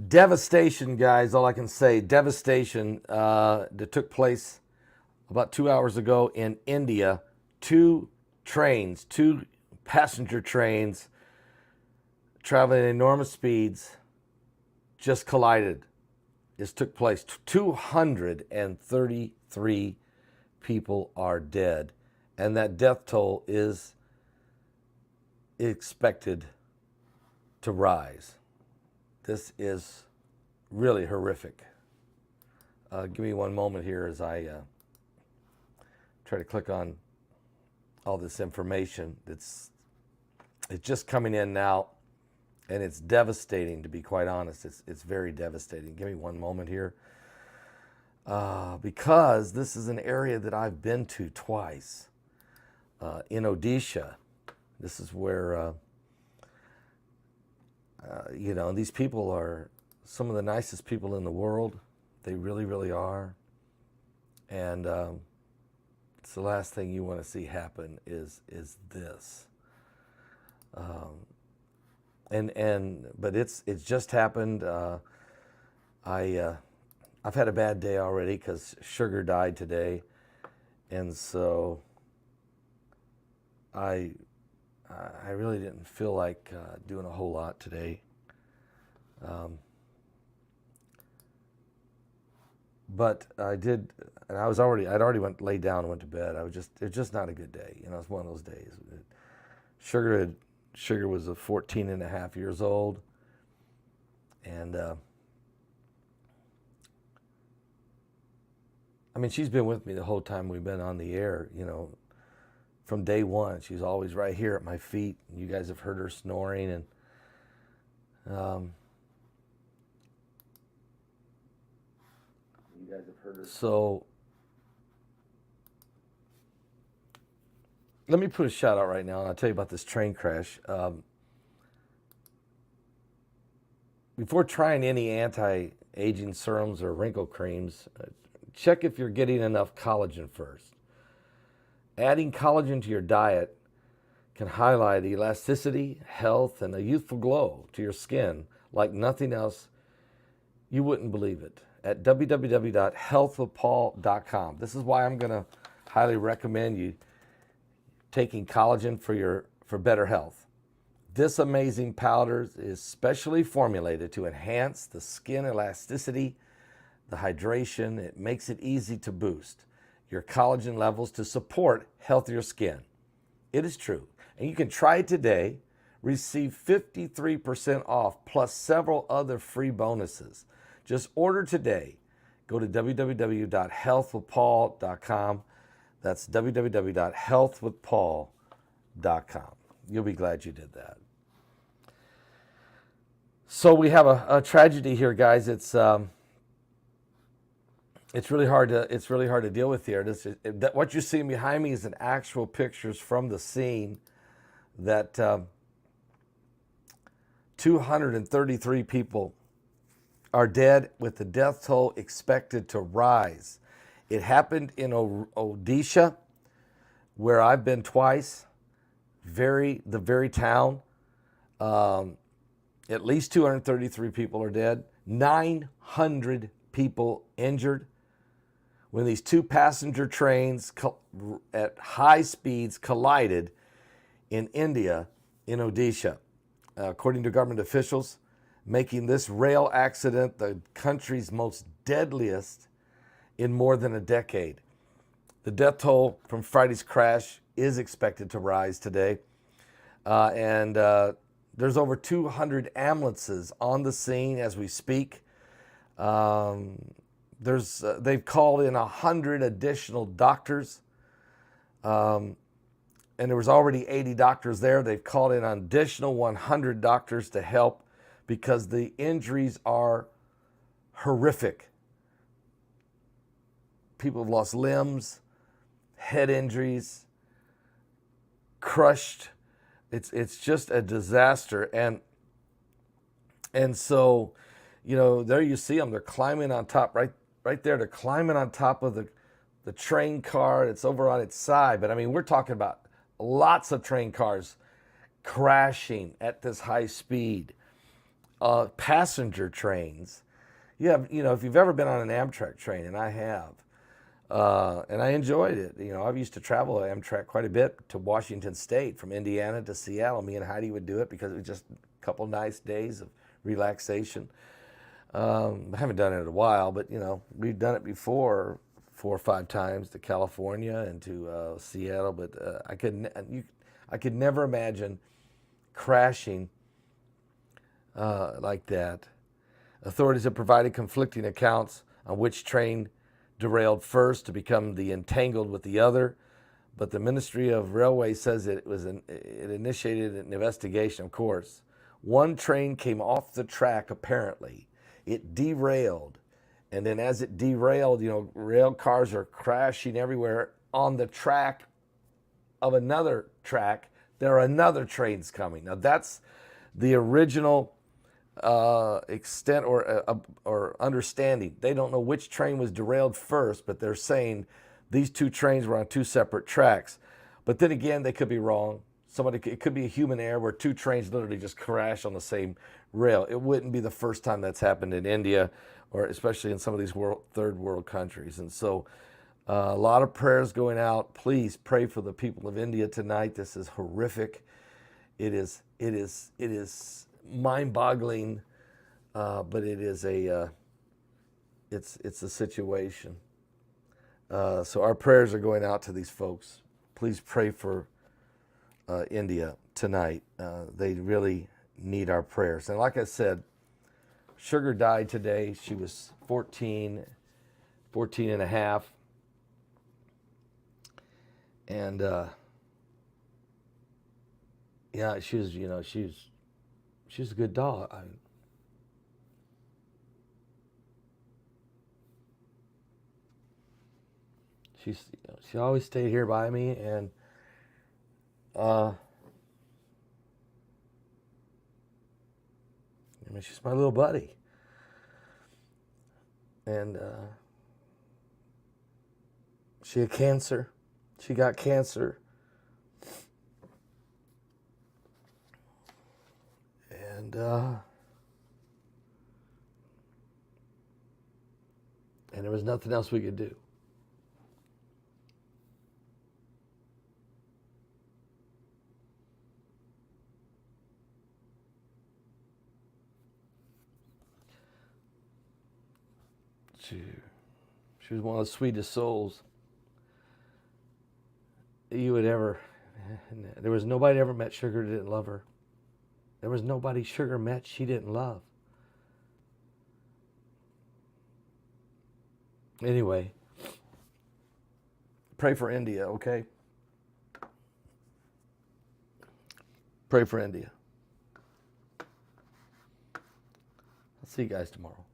Devastation, guys. All I can say, devastation that took place about 2 hours ago in India. Two passenger trains traveling at enormous speeds just collided. This took place. 233 people are dead, and that death toll is expected to rise. This is really horrific. Give me one moment here as I try to click on all this information. It's just coming in now, and it's devastating, to be quite honest. It's very devastating. Give me one moment here. Because this is an area that I've been to twice. In Odisha. This is where, these people are some of the nicest people in the world. They really, really are. And it's the last thing you want to see happen is this. But it's just happened. I've had a bad day already because Sugar died today, and so I really didn't feel like doing a whole lot today. But I did, and I'd already laid down and went to bed. It's just not a good day. It's one of those days. Sugar was 14 and a half years old, and she's been with me the whole time we've been on the air, from day one. She's always right here at my feet. You guys have heard her snoring, and so let me put a shout out right now, and I'll tell you about this train crash. Before trying any anti-aging serums or wrinkle creams, check if you're getting enough collagen first. Adding collagen to your diet can highlight elasticity, health, and a youthful glow to your skin like nothing else. You wouldn't believe it. At www.healthwithpaul.com. This is why I'm going to highly recommend you taking collagen for better health. This amazing powder is specially formulated to enhance the skin elasticity, the hydration. It makes it easy to boost your collagen levels to support healthier skin. It is true. And you can try it today. Receive 53% off plus several other free bonuses. Just order today. Go to www.healthwithpaul.com. That's www.healthwithpaul.com. You'll be glad you did that. So we have a tragedy here, guys. It's really hard to deal with here. What you're seeing behind me is an actual pictures from the scene that 233 people are dead, with the death toll expected to rise. It happened in Odisha, where I've been twice. The very town. At least 233 people are dead. 900 people injured when these two passenger trains at high speeds collided in India, in Odisha. According to government officials, making this rail accident the country's most deadliest in more than a decade. The death toll from Friday's crash is expected to rise today. And there's over 200 ambulances on the scene as we speak. They've called in 100 additional doctors. And there was already 80 doctors there. They've called in an additional 100 doctors to help because the injuries are horrific. People have lost limbs, head injuries, crushed. It's just a disaster. And so, there you see them. They're climbing on top, right there. They're climbing on top of the train car. It's over on its side. But we're talking about lots of train cars crashing at this high speed. passenger trains. If you've ever been on an Amtrak train, and I have, and I enjoyed it. I've used to travel Amtrak quite a bit to Washington State, from Indiana to Seattle. Me and Heidi would do it because it was just a couple nice days of relaxation. I haven't done it in a while, but we've done it before, 4 or 5 times to California and to Seattle. But I could never imagine crashing like that. Authorities have provided conflicting accounts on which train derailed first to become entangled with the other, but the Ministry of Railway says it initiated an investigation. Of course, one train came off the track. Apparently, it derailed, and then as it derailed, rail cars are crashing everywhere. On the track of another track, there are another trains coming. Now that's the original extent or understanding. They don't know which train was derailed first, but they're saying these 2 trains were on 2 separate tracks. But then again, they could be wrong. It could be a human error where 2 trains literally just crash on the same rail. It wouldn't be the first time that's happened in India, or especially in some of these third world countries. And so a lot of prayers going out. Please pray for the people of India tonight. This is horrific. It is mind-boggling, but it's a situation. So our prayers are going out to these folks. Please pray for India tonight. They really need our prayers. And like I said, Sugar died today. She was 14 and a half. And yeah, she's a good dog. She always stayed here by me, and she's my little buddy. And she had cancer. She got cancer. And there was nothing else we could do. She was one of the sweetest souls you would ever. There was nobody ever met Sugar that didn't love her. There was nobody Sugar met she didn't love. Anyway, pray for India, okay? Pray for India. I'll see you guys tomorrow.